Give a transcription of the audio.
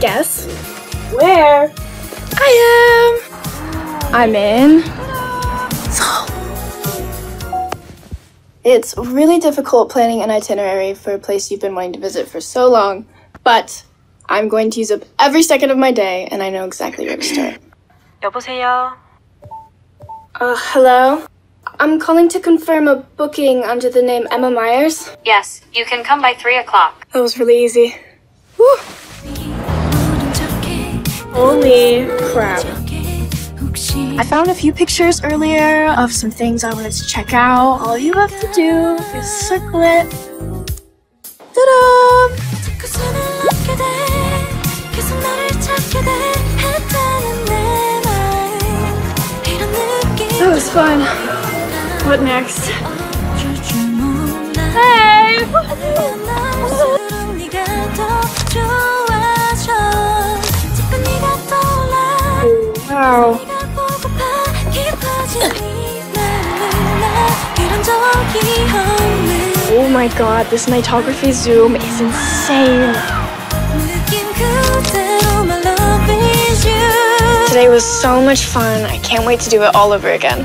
Guess where I am. I'm in Seoul. It's really difficult planning an itinerary for a place you've been wanting to visit for so long, but I'm going to use up every second of my day, and I know exactly where to start. 여보세요? Hello? I'm calling to confirm a booking under the name Emma Myers. Yes, you can come by 3 o'clock. That was really easy. Whew. Holy crap. I found a few pictures earlier of some things I wanted to check out. All you have to do is circle it. Ta-da! That was fun. What next? Hey! Wow. Oh my god, this nightography zoom is insane. Today was so much fun. I can't wait to do it all over again.